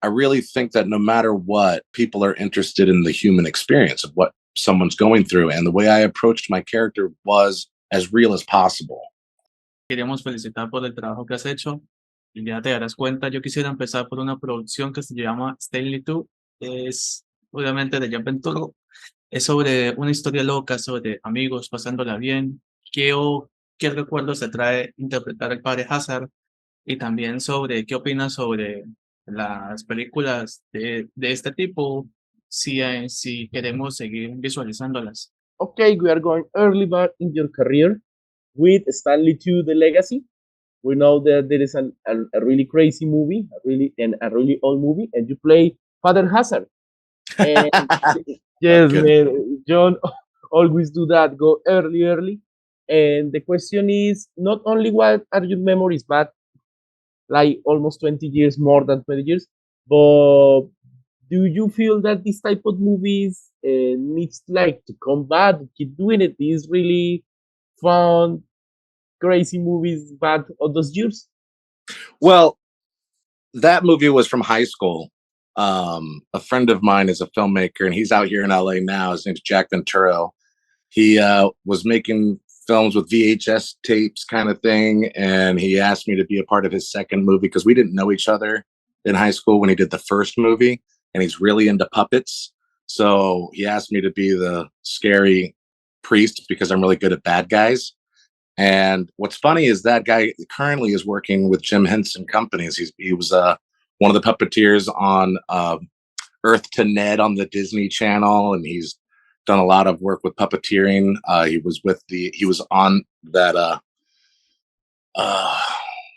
I really think that no matter what, people are interested in the human experience of what someone's going through. And the way I approached my character was as real as possible. Queríamos felicitar por el trabajo que has hecho y ya te darás cuenta. Yo quisiera empezar por una producción que se llama Stanley 2. Es obviamente de Jatenjor. Es sobre una historia loca, sobre amigos pasándola bien. ¿Qué recuerdos te trae interpretar al padre Hazard? Y también sobre qué opinas sobre las películas de este tipo, si queremos seguir visualizándolas. Okay, we are going early back in your career with Stanley 2, The Legacy. We know that there is a really crazy movie, a really old movie, and you play Father Hazard. And yes, man, Jhon always do that, go early. And the question is not only what are your memories, but like almost 20 years, more than 20 years, but do you feel that this type of movies needs like to come back, keep doing it? These really fun, crazy movies back of those years? Well, that movie was from high school. A friend of mine is a filmmaker, and he's out here in LA now. His name's Jatenjor. He was making films with VHS tapes, kind of thing, and he asked me to be a part of his second movie because we didn't know each other in high school when he did the first movie, and he's really into puppets. So he asked me to be the scary priest because I'm really good at bad guys. And what's funny is that guy currently is working with Jim Henson Companies. He was one of the puppeteers on Earth to Ned on the Disney Channel, and he's done a lot of work with puppeteering. He was on that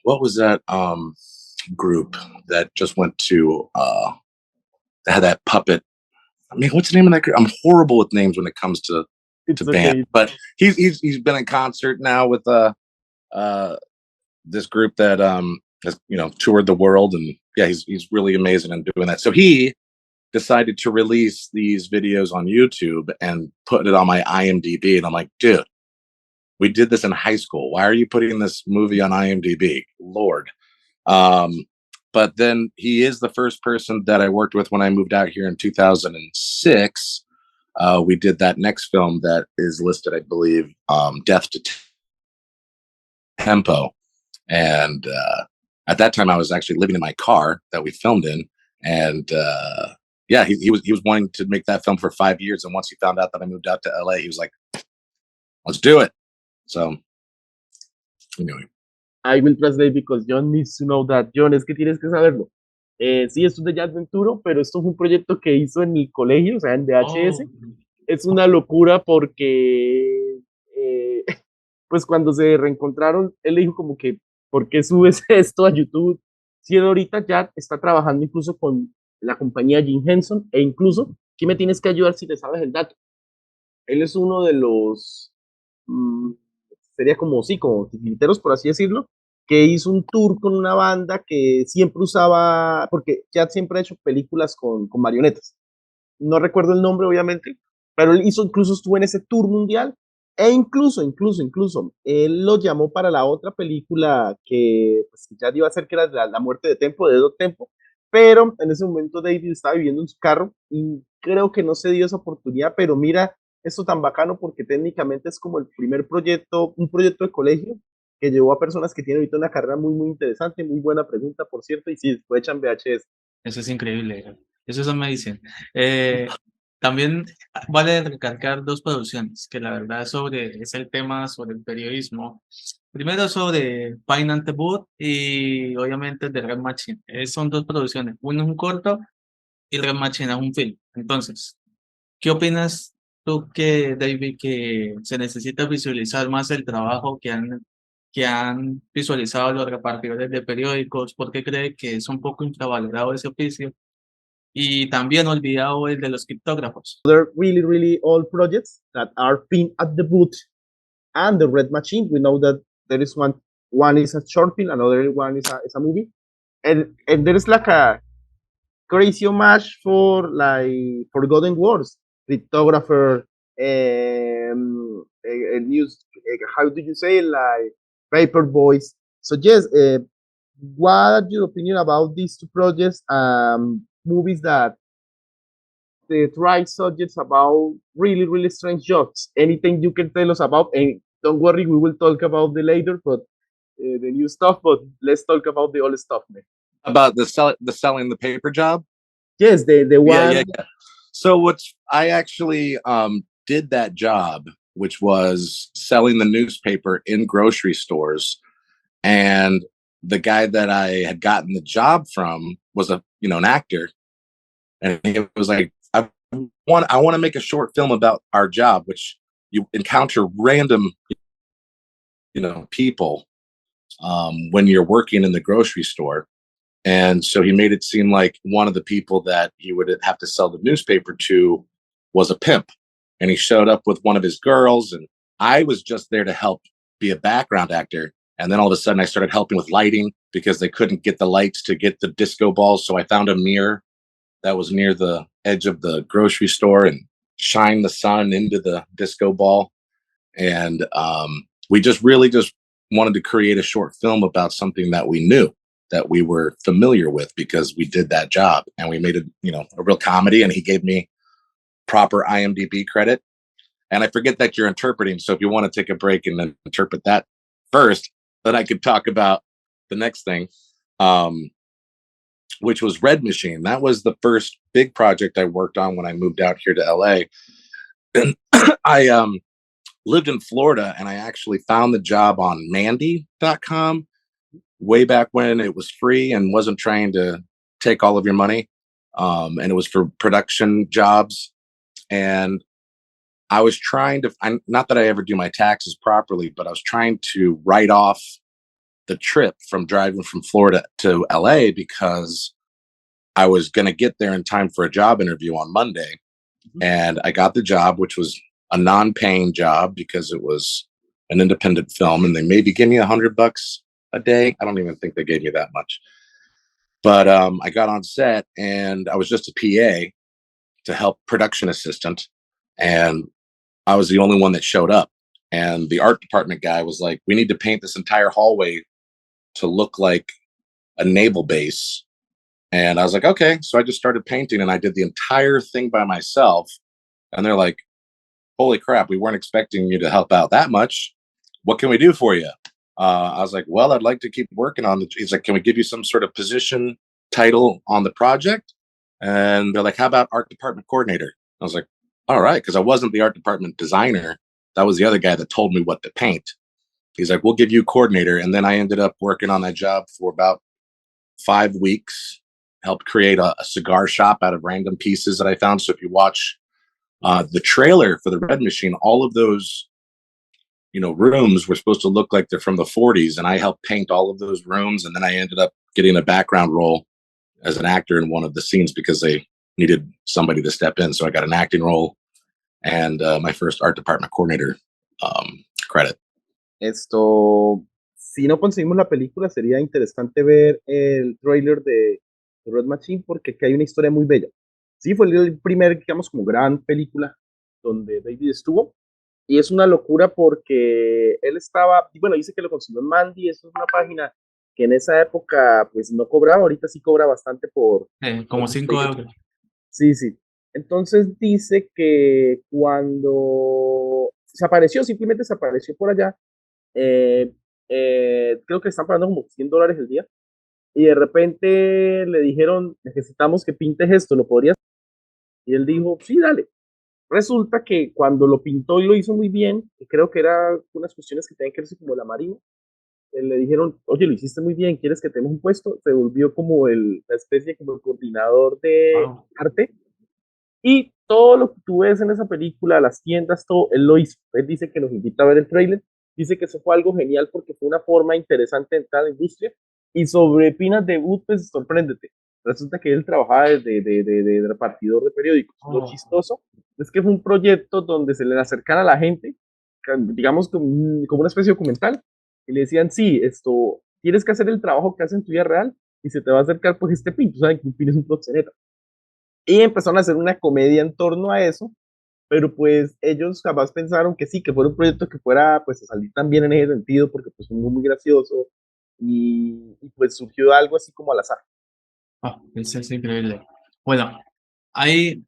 what was that group that just went to that had that puppet. I mean, what's the name of that group? I'm horrible with names when it comes to band, but he's been in concert now with this group that has toured the world, and yeah, he's really amazing in doing that. So he decided to release these videos on YouTube and put it on my IMDb, and I'm like, dude, we did this in high school. Why are you putting this movie on IMDb? Lord. But then he is the first person that I worked with when I moved out here in 2006. We did that next film that is listed, I believe, Death to Tempo. And at that time, I was actually living in my car that we filmed in. And yeah, he was wanting to make that film for 5 years. And once he found out that I moved out to LA, he was like, let's do it. So, anyway. I will translate because Jhon needs to know that. Jhon, es que tienes que saberlo. Sí, esto es de Jatenjor, pero esto fue un proyecto que hizo en mi colegio, o sea, en VHS. Es una locura porque, pues cuando se reencontraron, él le dijo como que, ¿por qué subes esto a YouTube? Si él ahorita ya está trabajando incluso con la compañía Jim Henson, e incluso, aquí me tienes que ayudar si te sabes el dato. Él es uno de los, sería como, sí, como titiriteros, por así decirlo, que hizo un tour con una banda que siempre usaba, porque Chad siempre ha hecho películas con marionetas. No recuerdo el nombre, obviamente, pero él incluso estuvo en ese tour mundial, e incluso, él lo llamó para la otra película que pues, ya iba a ser, que era la muerte de Tempo, de Doc Tempo, pero en ese momento David estaba viviendo en su carro y creo que no se dio esa oportunidad, pero mira, esto tan bacano porque técnicamente es como el primer proyecto, un proyecto de colegio que llevó a personas que tienen ahorita una carrera muy, muy interesante. Muy buena pregunta, por cierto, y sí, después echan VHS. Eso es increíble, eso es amazing. También vale recalcar dos producciones, que la verdad es el tema sobre el periodismo. Primero sobre Pine and the Boot y obviamente The Red Machine. Son dos producciones, uno es un corto y Red Machine es un film. Entonces, ¿qué opinas tú David, que se necesita visualizar más el trabajo que han visualizado los repartidores de periódicos? ¿Por qué cree que es un poco infravalorado ese oficio? Y también olvidado el de los criptógrafos. They're really, really old projects that are pinned at the boot and the Red Machine. We know that there is one is a short film, another one is a movie. And there is like a crazy homage for Forgotten Wars, cryptographer, news, how do you say, like paper boys. So yes, what your opinion about these two projects, movies that they try subjects about really, really strange jobs? Anything you can tell us about? And don't worry, we will talk about the later, but the new stuff. But let's talk about the old stuff, man. About the selling the paper job. Yes, the one. Yeah. So I actually did that job, which was selling the newspaper in grocery stores. And the guy that I had gotten the job from was an actor. And he was like, I want to make a short film about our job, which you encounter random, people when you're working in the grocery store. And so he made it seem like one of the people that he would have to sell the newspaper to was a pimp. And he showed up with one of his girls, and I was just there to help be a background actor. And then all of a sudden I started helping with lighting because they couldn't get the lights to get the disco balls. So I found a mirror that was near the edge of the grocery store and shined the sun into the disco ball. And we just really just wanted to create a short film about something that we knew, that we were familiar with, because we did that job, and we made a real comedy. And he gave me proper IMDb credit. And I forget that you're interpreting. So if you want to take a break and then interpret that first, then I could talk about the next thing, which was Red Machine. That was the first big project I worked on when I moved out here to LA. And I lived in Florida, and I actually found the job on Mandy.com way back when it was free and wasn't trying to take all of your money. And it was for production jobs. And I was trying to, not that I ever do my taxes properly, but I was trying to write off the trip from driving from Florida to LA because I was going to get there in time for a job interview on Monday. Mm-hmm. And I got the job, which was a non-paying job because it was an independent film, and they maybe give me $100 a day. I don't even think they gave me that much. But I got on set, and I was just a PA to help production assistant. And I was the only one that showed up. And the art department guy was like, we need to paint this entire hallway to look like a naval base. And I was like, okay. So I just started painting, and I did the entire thing by myself. And they're like, holy crap, we weren't expecting you to help out that much. What can we do for you? I was like, well, I'd like to keep working on he's like, can we give you some sort of position title on the project? And they're like, how about art department coordinator? I was like, all right. Cause I wasn't the art department designer. That was the other guy that told me what to paint. He's like, we'll give you coordinator. And then I ended up working on that job for about 5 weeks, helped create a cigar shop out of random pieces that I found. So if you watch the trailer for the Red Machine, all of those rooms were supposed to look like they're from the 40s, and I helped paint all of those rooms. And then I ended up getting a background role as an actor in one of the scenes because they needed somebody to step in. So I got an acting role and my first art department coordinator credit. Si no conseguimos la película, sería interesante ver el trailer de Red Machine, porque aquí hay una historia muy bella. Sí, fue el primer, digamos, como gran película donde David estuvo. Y es una locura porque él estaba, bueno, dice que lo consiguió en Mandy. Eso es una página que en esa época pues no cobraba, ahorita sí cobra bastante por... como 5 euros. Sí, sí. Entonces dice que cuando se apareció, simplemente se apareció por allá, creo que están pagando como $100 el día, y de repente le dijeron, necesitamos que pintes esto, ¿lo podrías? Y él dijo, sí, dale. Resulta que cuando lo pintó y lo hizo muy bien, creo que era unas cuestiones que tenían que verse como la marina, le dijeron, oye, lo hiciste muy bien, ¿quieres que te demos un puesto? Se volvió como la especie, como el coordinador de arte, y todo lo que tú ves en esa película, las tiendas, todo, él lo hizo. Él dice que nos invita a ver el trailer, dice que eso fue algo genial porque fue una forma interesante de entrar a la industria. Y sobre Pinas debut, pues sorpréndete. Resulta que él trabajaba de repartidor de periódicos. Lo chistoso es que fue un proyecto donde se le acercara a la gente, digamos como una especie de documental, y le decían, sí, tienes que hacer el trabajo que haces en tu vida real, y se te va a acercar pues este pin. Tú sabes que un pin es un proxeneta. Y empezaron a hacer una comedia en torno a eso, pero pues ellos jamás pensaron que sí, que fuera un proyecto que fuera pues a salir también en ese sentido, porque pues fue muy gracioso, y pues surgió algo así como al azar. Eso es increíble. Bueno, hay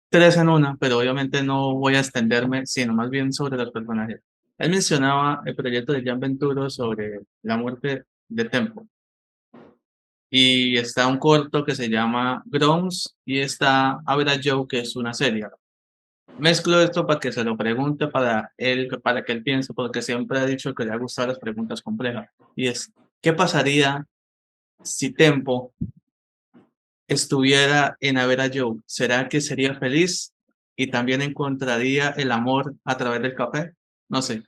tres en una, pero obviamente no voy a extenderme, sino más bien sobre los personajes. Él mencionaba el proyecto de Jan Venturo sobre la muerte de Tempo. Y está un corto que se llama Grounds y está Average Joe, que es una serie. Mezclo esto para que se lo pregunte para él, para que él piense, porque siempre ha dicho que le ha gustado las preguntas complejas. Y es, ¿qué pasaría si Tempo estuviera en Average Joe? ¿Será que sería feliz y también encontraría el amor a través del café? No sé,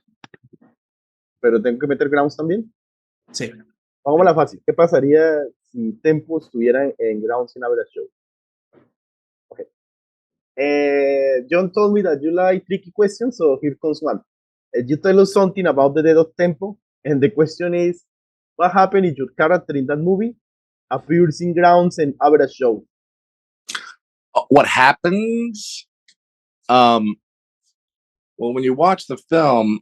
Pero tengo que meter Grounds también. sí. Vamos a la fácil. ¿Qué pasaría si Tempo estuviera en Grounds in Average Show? Okay. Jhon told me that you like tricky questions, so here comes one. You tell us something about the death of Tempo, and the question is, what happened if your character in that movie appears in Grounds and Average Show? What happens? Well, when you watch the film,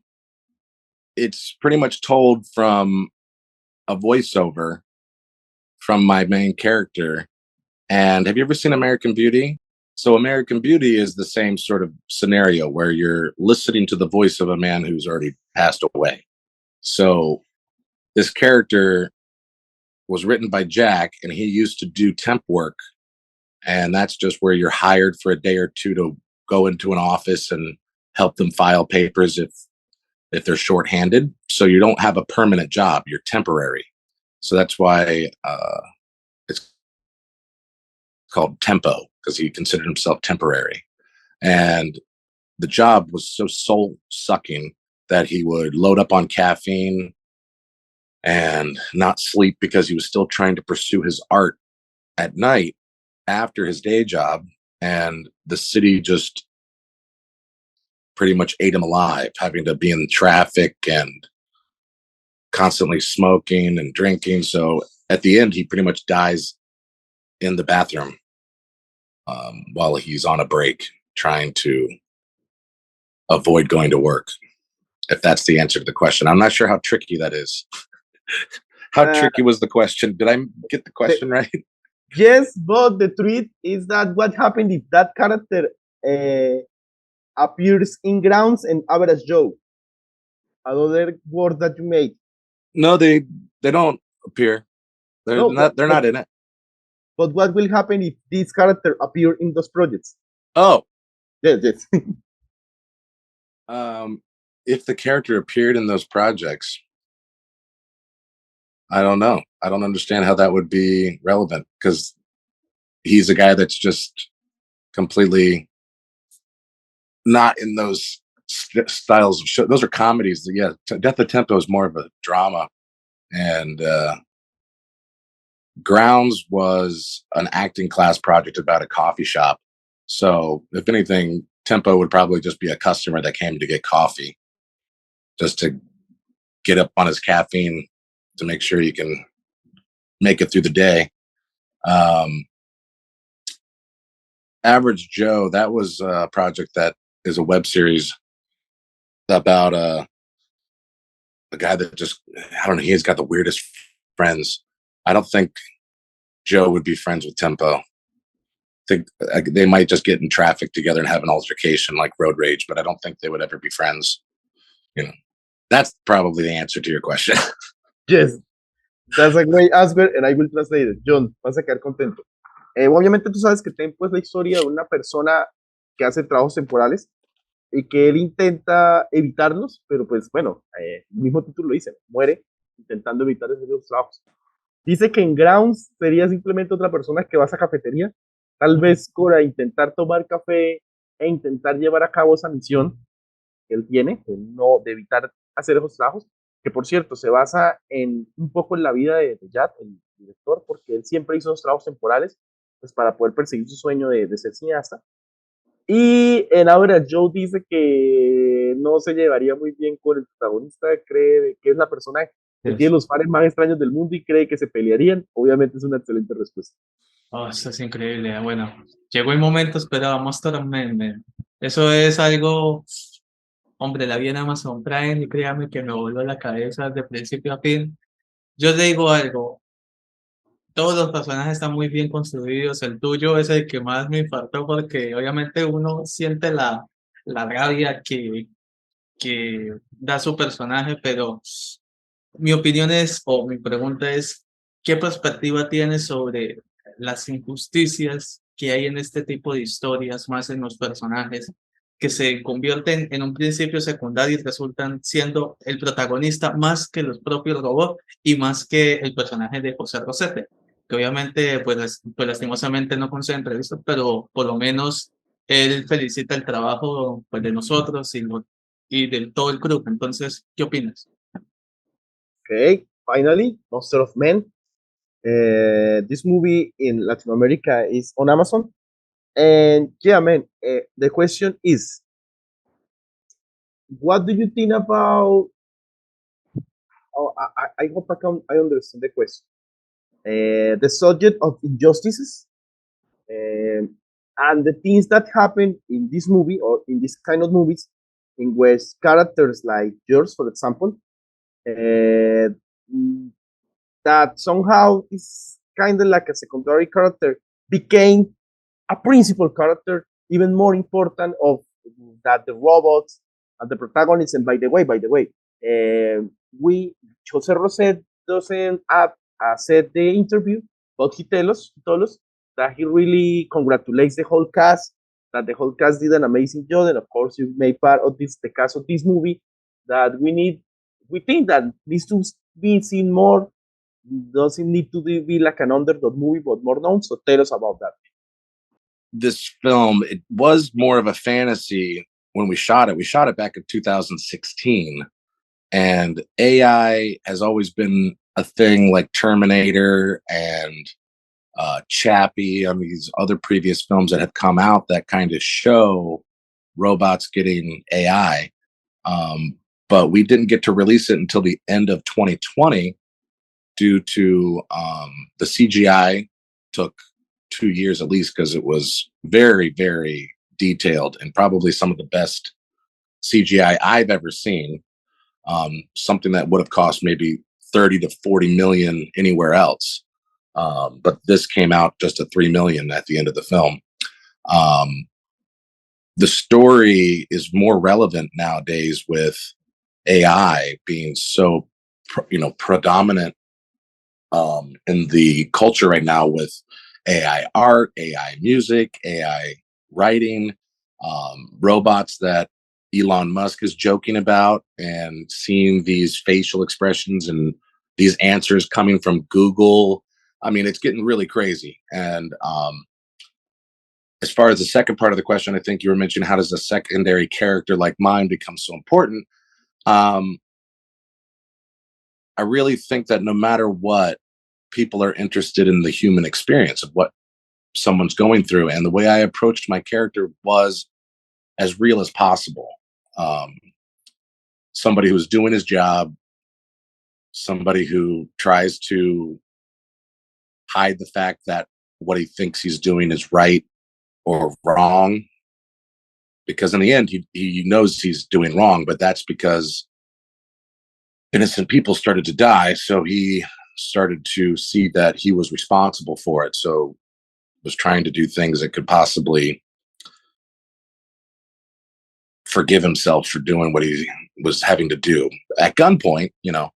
it's pretty much told from a voiceover from my main character. And have you ever seen American Beauty? So American Beauty is the same sort of scenario where you're listening to the voice of a man who's already passed away. So this character was written by Jack, and he used to do temp work. And that's just where you're hired for a day or two to go into an office and help them file papers if they're shorthanded. So you don't have a permanent job; you're temporary. So that's why it's called tempo, because he considered himself temporary. And the job was so soul sucking that he would load up on caffeine and not sleep because he was still trying to pursue his art at night after his day job. And the city just pretty much ate him alive, having to be in traffic and constantly smoking and drinking. So at the end, he pretty much dies in the bathroom while he's on a break trying to avoid going to work. If that's the answer to the question, I'm not sure how tricky that is. How tricky was the question? Did I get the question right? Yes, but the truth is that what happened if that character appears in Grounds and Average Joe? Another word that you made. No, they don't appear. They're No, not. They're not in it. But what will happen if this character appear in those projects? Oh, Yes. if the character appeared in those projects, I don't know. I don't understand how that would be relevant, because he's a guy that's just completely not in those styles of show. Those are comedies. Yeah, Death of Tempo is more of a drama, and Grounds was an acting class project about a coffee shop. So, if anything, Tempo would probably just be a customer that came to get coffee, just to get up on his caffeine to make sure he can make it through the day. Average Joe, that was a project that is a web series about a guy that just, I don't know, he's got the weirdest friends. I don't think Joe would be friends with Tempo. I think they might just get in traffic together and have an altercation like road rage, but I don't think they would ever be friends. That's probably the answer to your question. Yes, that's a great answer, and I will translate it. Jhon, vas a quedar contento. Obviamente tú sabes que Tempo es la historia de una persona que hace trabajos temporales y que él intenta evitarlos, pero pues bueno, el mismo título lo dice, muere intentando evitar esos trabajos. Dice que en Grounds sería simplemente otra persona que va a esa cafetería, tal vez para intentar tomar café e intentar llevar a cabo esa misión que él tiene, de evitar hacer esos trabajos, que por cierto se basa un poco en la vida de Jad, el director, porque él siempre hizo esos trabajos temporales pues para poder perseguir su sueño de ser cineasta. Y en ahora Joe dice que no se llevaría muy bien con el protagonista, cree que es la persona que tiene los pares más extraños del mundo y cree que se pelearían. Obviamente es una excelente respuesta. Oh, eso es increíble. Bueno, llegó el momento, esperábamos tormento. Eso es algo, hombre, la vi en Amazon Prime y créame que me voló la cabeza de principio a fin. yo te digo algo, todos los personajes están muy bien construidos, el tuyo es el que más me infartó porque obviamente uno siente la rabia que da su personaje, pero mi opinión es, o mi pregunta es, ¿qué perspectiva tienes sobre las injusticias que hay en este tipo de historias, más en los personajes, que se convierten en un principio secundario y resultan siendo el protagonista más que los propios robots y más que el personaje de José Rosete, que obviamente, pues, pues lastimosamente no concede entrevistas, pero por lo menos él felicita el trabajo pues, de nosotros y de todo el grupo. Entonces, ¿qué opinas? Okay, finally, Monster of Men. This movie in Latin America is on Amazon. And yeah, man, the question is, what do you think about? Oh, I hope I understand the question. The subject of injustices and the things that happen in this movie or in this kind of movies, in which characters like yours, for example, uh, that somehow is kind of like a secondary character became a principal character, even more important of that the robots and the protagonists. And by the way, we Jose Roset doesn't said the interview, but he told us that he really congratulates the whole cast, that the whole cast did an amazing job, and of course you made part of the cast of this movie that we think that needs to be seen more, doesn't need to be like an underdog movie, but more known. So tell us about that. This film, it was more of a fantasy when we shot it. We shot it back in 2016, and AI has always been a thing, like Terminator and Chappie. I mean, these other previous films that have come out that kind of show robots getting AI. But we didn't get to release it until the end of 2020 due to the CGI took 2 years at least, because it was very, very detailed and probably some of the best CGI I've ever seen. Something that would have cost maybe 30 to 40 million anywhere else. But this came out just at 3 million at the end of the film. The story is more relevant nowadays with AI being so, predominant in the culture right now, with AI art, AI music, AI writing, robots that Elon Musk is joking about, and seeing these facial expressions and these answers coming from Google. I mean, it's getting really crazy. And as far as the second part of the question, I think you were mentioning, how does a secondary character like mine become so important? Um, I really think that no matter what, people are interested in the human experience of what someone's going through. And the way I approached my character was as real as possible. Um, Somebody who's doing his job, somebody who tries to hide the fact that what he thinks he's doing is right or wrong. Because in the end, he knows he's doing wrong, but that's because innocent people started to die. So he started to see that he was responsible for it. So was trying to do things that could possibly forgive himself for doing what he was having to do at gunpoint,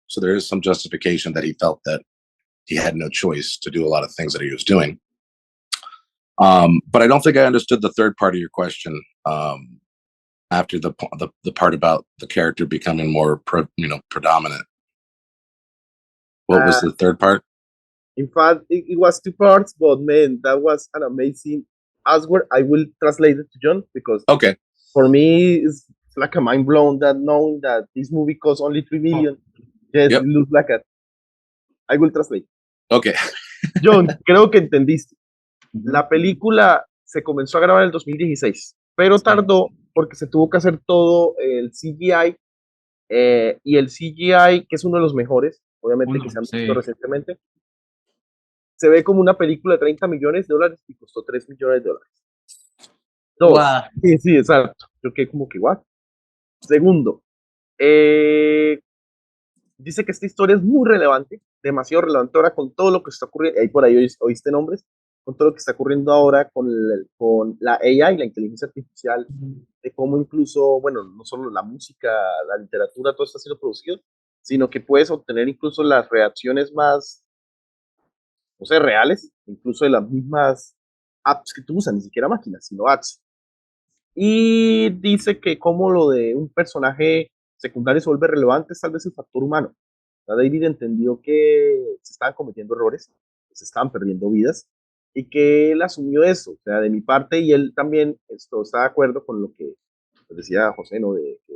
So there is some justification that he felt that he had no choice to do a lot of things that he was doing. But I don't think I understood the third part of your question. After the part about the character becoming more predominant. What was the third part? In fact, it was two parts, but man, that was an amazing answer. I will translate it to Jhon because Okay. For me, it's like a mind blown that knowing that this movie costs only 3 million. Yes, Yep. it looks like a. I will translate. Okay. Jhon, creo que entendiste. La película se comenzó a grabar en el 2016, pero tardó porque se tuvo que hacer todo el CGI, y el CGI, que es uno de los mejores, obviamente, que se han visto recientemente, se ve como una película de 30 millones de dólares y costó 3 millones de dólares. Dos. Wow. Sí, exacto. Yo quedé como que igual. Segundo, dice que esta historia es muy relevante demasiado relevante ahora con todo lo que está ocurriendo, ahí por ahí oíste nombres, con todo lo que está ocurriendo ahora con la AI, la inteligencia artificial, de cómo incluso, bueno, no solo la música, la literatura, todo está siendo producido, sino que puedes obtener incluso las reacciones más, no sé, reales, incluso de las mismas apps que tú usas, ni siquiera máquinas, sino apps. Y dice que como lo de un personaje secundario se vuelve relevante es tal vez el factor humano. Ya David entendió que se estaban cometiendo errores, que se estaban perdiendo vidas y que él asumió eso. O sea, de mi parte, y él también está de acuerdo con lo que pues, decía José, ¿no? De que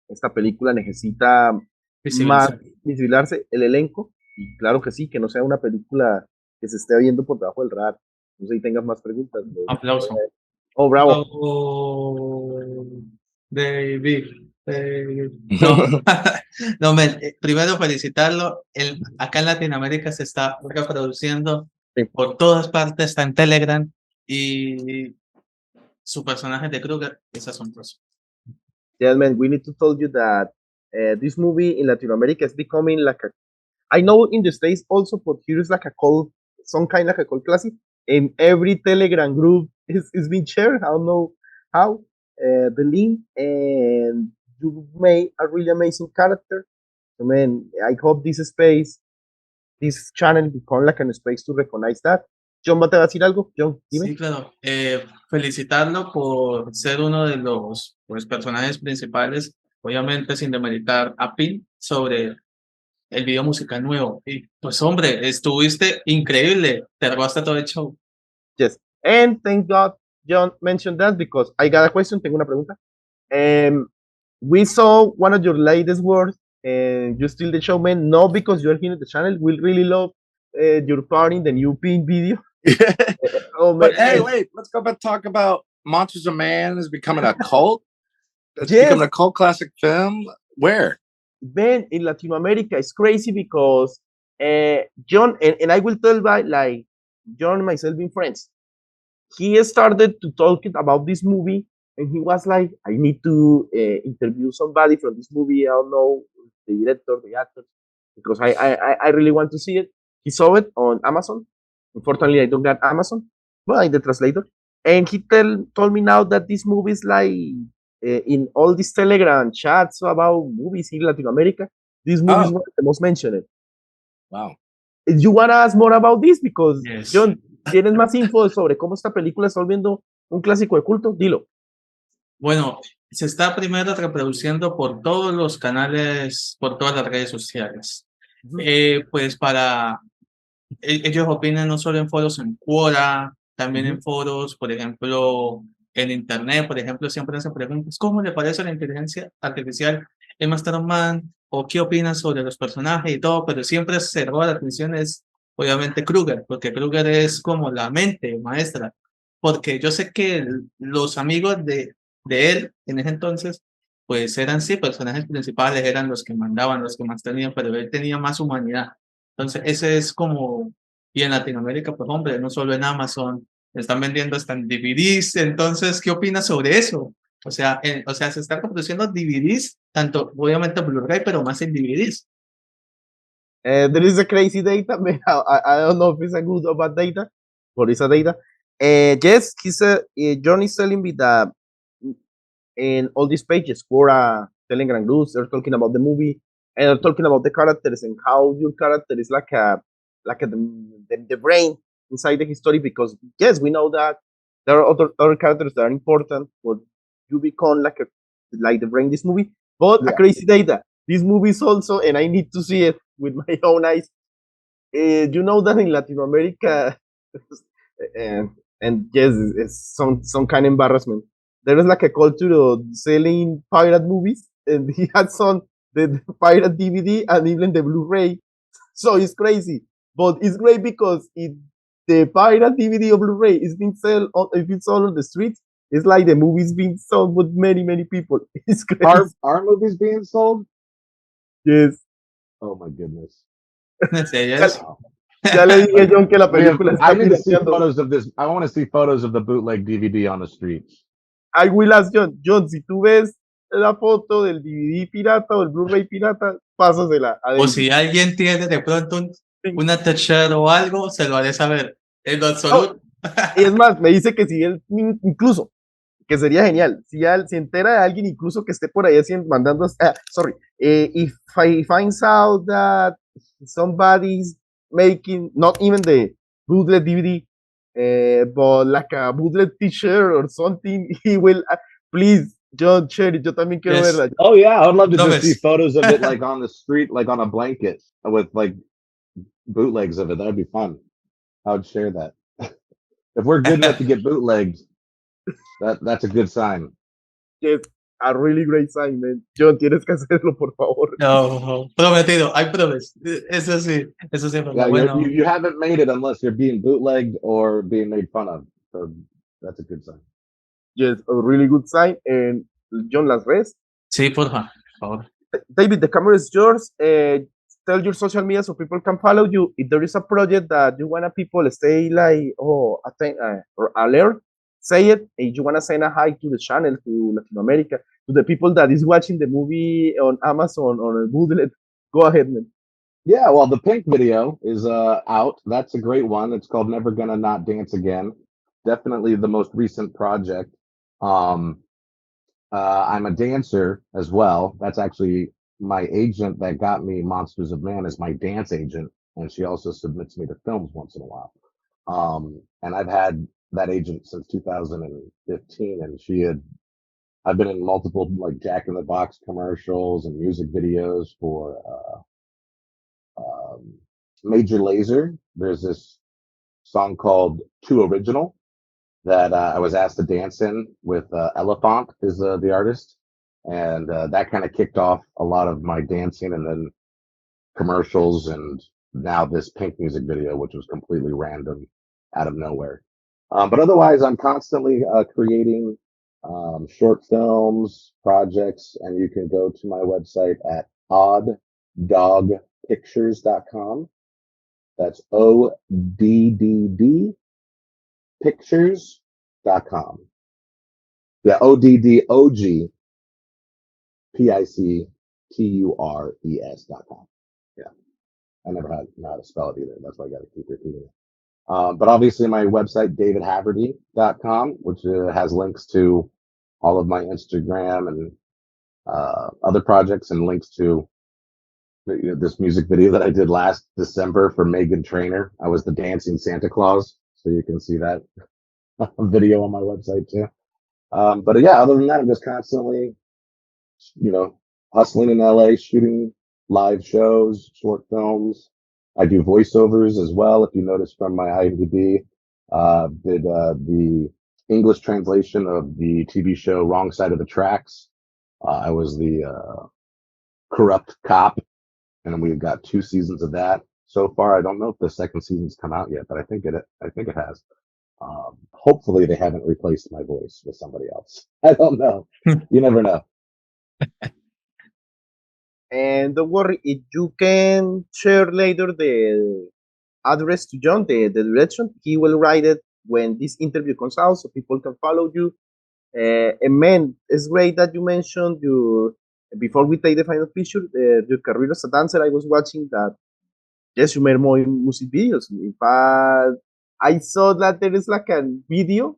esta película necesita más Visibilizar. visibilizarse el elenco y claro que sí, que no sea una película que se esté viendo por debajo del radar. No sé si tengas más preguntas. Aplauso. Oh, bravo. Oh, David, David. No, no, men, primero felicitarlo. Acá en Latinoamérica se está reproduciendo Sí. por todas partes, está en Telegram y su personaje de Kruger es asombroso. Yes, man, we need to tell you that this movie in Latin America is becoming like a. I know in the States also, but here is like a cult, some kind of a cult classic. In every Telegram group is being shared. I don't know how the link, and you made a really amazing character. So, man, I hope this space, this channel, become like a space to recognize that. John, ¿va a decir algo? John, dime. Sí, claro. Felicitarlo por ser uno de los pues, personajes principales, obviamente sin demeritar a Pin sobre el video musical nuevo. Y pues hombre, estuviste increíble, te robaste todo el show. Yes. And thank God John mentioned that because I got a question. Tengo una pregunta. We saw one of your latest works and you still the show, man. Not because you're here at the channel. We really love your part in the new Pin video. Oh, man. But hey, wait, let's go back talk about Monsters of Man is becoming a cult. It's Yes. becoming a cult classic film. Where? Man, in Latin America, it's crazy because John, and I will tell by like John and myself being friends. He started to talk about this movie and he was like, I need to interview somebody from this movie. I don't know the director, the actor, because I really want to see it. He saw it on Amazon. Unfortunately, I don't got Amazon, but I'm the translator. And he told me now that this movie is like in all these Telegram chats about movies in Latin America. This movie is one of the most mentioned. Wow. You want to ask more about this? Because, Yes. John, ¿tienes más info sobre cómo esta película está volviendo un clásico de culto? Dilo. Bueno, se está primero reproduciendo por todos los canales, por todas las redes sociales. Pues para ellos opinan no solo en foros en Quora, también en foros, por ejemplo, en Internet, por ejemplo, siempre hacen preguntas, ¿cómo le parece la inteligencia artificial en Masterman? ¿O qué opinas sobre los personajes y todo? Pero siempre se roba la atención es, obviamente, Kruger, porque Kruger es como la mente maestra. Porque yo sé que los amigos de él en ese entonces, pues eran sí personajes principales, eran los que mandaban, los que más tenían, pero él tenía más humanidad. Entonces, ese es como, y en Latinoamérica, pues hombre, no solo en Amazon, están vendiendo hasta en DVDs, entonces, ¿qué opinas sobre eso? O sea, se están produciendo DVDs, tanto obviamente Blu-ray, pero más en DVDs. There is a crazy data, man. I don't know if it's a good or bad data, but it's a data. Yes, John is telling me that in all these pages, Quora, Telegram groups, they're talking about the movie and they're talking about the characters and how your character is like the brain inside the history. Because yes, we know that there are other characters that are important, but you become like the brain in this movie. But a crazy data. This movie is also, and I need to see it with my own eyes. You know that in Latin America, and yes, it's some kind of embarrassment. There is like a culture of selling pirate movies, and he had some the pirate DVD and even the Blu-ray. So it's crazy, but it's great because the pirate DVD or Blu-ray is being sold on the streets, it's like the movie's being sold with many people. It's crazy. Are movies being sold? Yes. Oh my goodness. Yes. Ya le dije a John que la película está I need to see pirateando. photos of this. I want to see photos of the bootleg DVD on the streets. I will ask John. John, si tú ves la foto del DVD pirata o el Blu-ray pirata, pásasela a O David. si alguien tiene de pronto una t-shirt o algo, se lo haré saber. En lo No, absoluto. y es más, me dice que si él, incluso, que sería genial, si él se entera de alguien, incluso que esté por ahí haciendo, mandando, sorry, if he finds out that somebody's making, not even the bootleg DVD, but like a bootleg t-shirt or something, he will, please, Jhon, share it, yo también quiero Yes. verla. Oh yeah, I would love to just see Promise. photos of it like on the street, like on a blanket with like bootlegs of it. That'd be fun. I would share that. If we're good enough to get bootlegged, that's a good sign. Yes, a really great sign, man. Jhon, tienes que hacerlo, por favor. No, prometido, I promise. Eso sí, es Yeah, verdad. Bueno, you haven't made it unless you're being bootlegged or being made fun of. So that's a good sign. Yes, a really good sign. And Jhon, las redes. sí, por favor. David, the camera is yours. Tell your social media so people can follow you. If there is a project that you want people stay like, or alert, say it. If you want to send a hi to the channel, to Latin America, to the people that is watching the movie on Amazon or Google, go ahead, man. Yeah, well, the Pink video is out. That's a great one. It's called Never Gonna Not Dance Again. Definitely the most recent project. I'm a dancer as well. That's actually my agent that got me Monsters of Man is my dance agent, and she also submits me to films once in a while. And I've had that agent since 2015, and I've been in multiple like Jack in the Box commercials and music videos for Major Lazer. There's this song called Too Original that I was asked to dance in with Elephant is the artist, and that kind of kicked off a lot of my dancing, and then commercials, and now this Pink music video, which was completely random out of nowhere. But otherwise, I'm constantly creating short films, projects, and you can go to my website at odddogpictures.com. That's ODDD pictures.com. Yeah, ODDOGPICTURES.com. Yeah. I never know how to spell it either. That's why I got to keep repeating it. But obviously my website, davidhaverty.com, which has links to all of my Instagram and other projects, and links to this music video that I did last December for Megan Trainor. I was the dancing Santa Claus. So you can see that video on my website too. But yeah, other than that, I'm just constantly, hustling in LA, shooting live shows, short films. I do voiceovers as well. If you notice from my IMDb, did the English translation of the TV show Wrong Side of the Tracks. I was the corrupt cop, and we've got 2 seasons of that so far. I don't know if the second season's come out yet, but I think it has. Hopefully they haven't replaced my voice with somebody else. I don't know. You never know. And don't worry, if you can share later the address to Jhon, the direction, he will write it when this interview comes out so people can follow you. And man, it's great that you mentioned before we take the final picture, your career as a dancer. I was watching that, yes, you made more music videos. In fact, I saw that there is like a video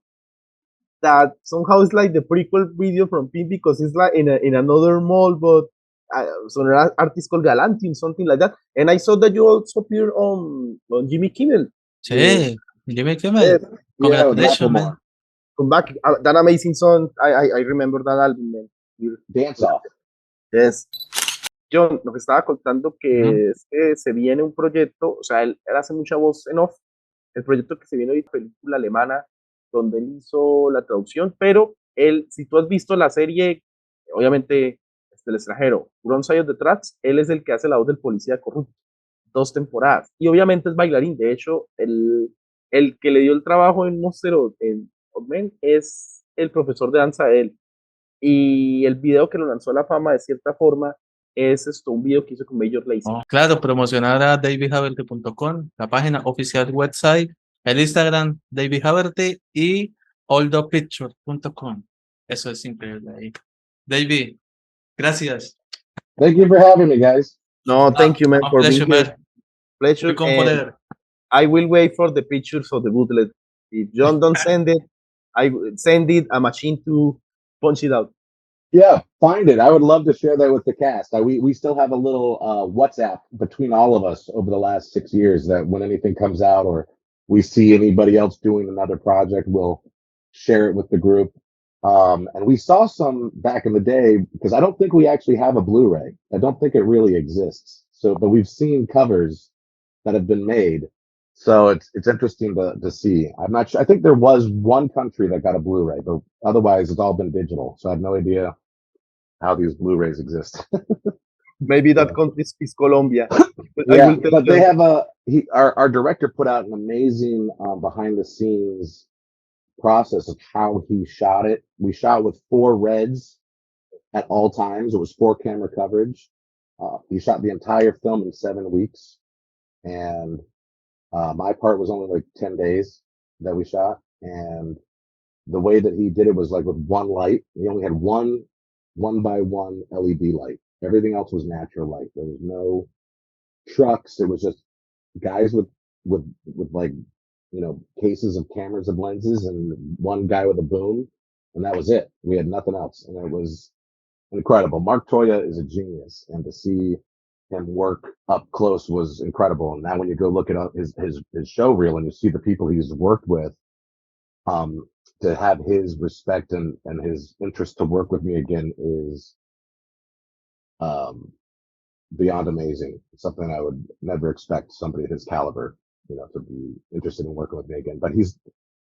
that somehow is like the prequel video from Pink, because it's like in another mall, but some artist called Galantin, something like that. And I saw that you also appeared on Jimmy Kimmel. Sí, Jimmy Kimmel. Yes, Congratulations, man. Come back. That amazing song. I remember that album, man. Dance off. Yes. Jhon nos estaba contando que es que se viene un proyecto, o sea, él hace mucha voz en off. El proyecto que se viene hoy, película alemana, donde él hizo la traducción, pero él, si tú has visto la serie, obviamente, el extranjero, Wrong Side of the Tracks, él es el que hace la voz del policía corrupto, 2 temporadas, y obviamente es bailarín. De hecho, el que le dio el trabajo en Monster en Men es el profesor de danza de él, y el video que lo lanzó a la fama de cierta forma es un video que hizo con Major Lazer. Claro, promocionar a davidhaverty.com, la página oficial website, el Instagram David Haverty y olldogpictures.com. Eso es increíble ahí. David, gracias. Thank you for having me, guys. No, thank you, man, My for being pleasure, here. man. Pleasure. Welcome And forever. I will wait for the pictures of the bootleg. If Jhon don't send it, I will send it a machine to punch it out. Yeah, find it. I would love to share that with the cast. We still have a little WhatsApp between all of us over the last 6 years that when anything comes out or we see anybody else doing another project, we'll share it with the group. And we saw some back in the day because I don't think we actually have a Blu-ray. I don't think it really exists. So, but we've seen covers that have been made. So it's interesting to see. I'm not sure. I think there was one country that got a Blu-ray, but otherwise it's all been digital. So I have no idea how these Blu-rays exist. Maybe that Yeah. country is Colombia. But I Yeah, will tell but they Jhon. have our director put out an amazing behind the scenes process of how he shot it. We shot with 4 reds at all times. It was 4 camera coverage. He shot the entire film in 7 weeks, and my part was only like 10 days that we shot. And the way that he did it was like with one light. He only had one by one LED light. Everything else was natural light. There was no trucks. It was just guys with like, cases of cameras and lenses and one guy with a boom. And that was it. We had nothing else. And it was incredible. Mark Toya is a genius. And to see him work up close was incredible. And now when you go look at his show reel and you see the people he's worked with, to have his respect and his interest to work with me again is beyond amazing. It's something I would never expect somebody of his caliber, to be interested in working with me again. But he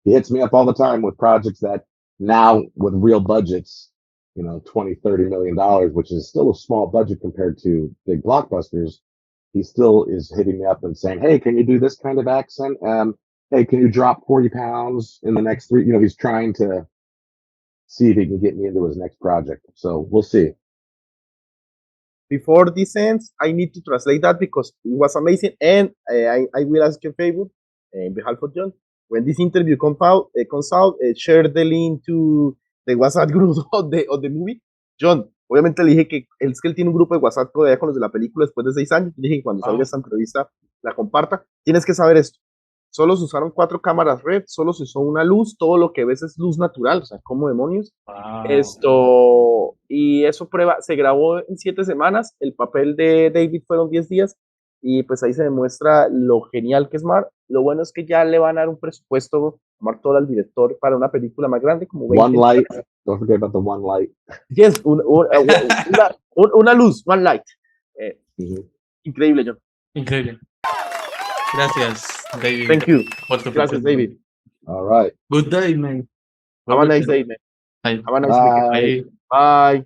hits me up all the time with projects that now with real budgets, 20, $30 million, which is still a small budget compared to big blockbusters. He still is hitting me up and saying, "Hey, can you do this kind of accent? Hey, can you drop 40 pounds in the next 3?" He's trying to see if he can get me into his next project. So we'll see. Before this ends, I need to translate that because it was amazing. And I will ask you a favor in behalf of Jhon. When this interview comes out, share the link to the WhatsApp group of the movie. Jhon, obviamente le dije que es que él tiene un grupo de WhatsApp todavía con los de la película después de 6 años. Le dije que cuando salga esta entrevista la comparta. Tienes que saber esto. Solo se usaron 4 cámaras red, solo se usó una luz, todo lo que ves es luz natural, o sea, ¿cómo demonios? Y eso se grabó en 7 semanas, el papel de David fueron 10 días, y pues ahí se demuestra lo genial que es Mark. Lo bueno es que ya le van a dar un presupuesto a Mark Todd, al director, para una película más grande, como 20. One light, don't forget about the one light. Yes, una luz, one light. Increíble, Jhon. Increíble. Gracias, David. Thank you. Gracias, David. All right. Good day, man. Have a nice day, man. Bye. Have a nice weekend. Bye. Bye.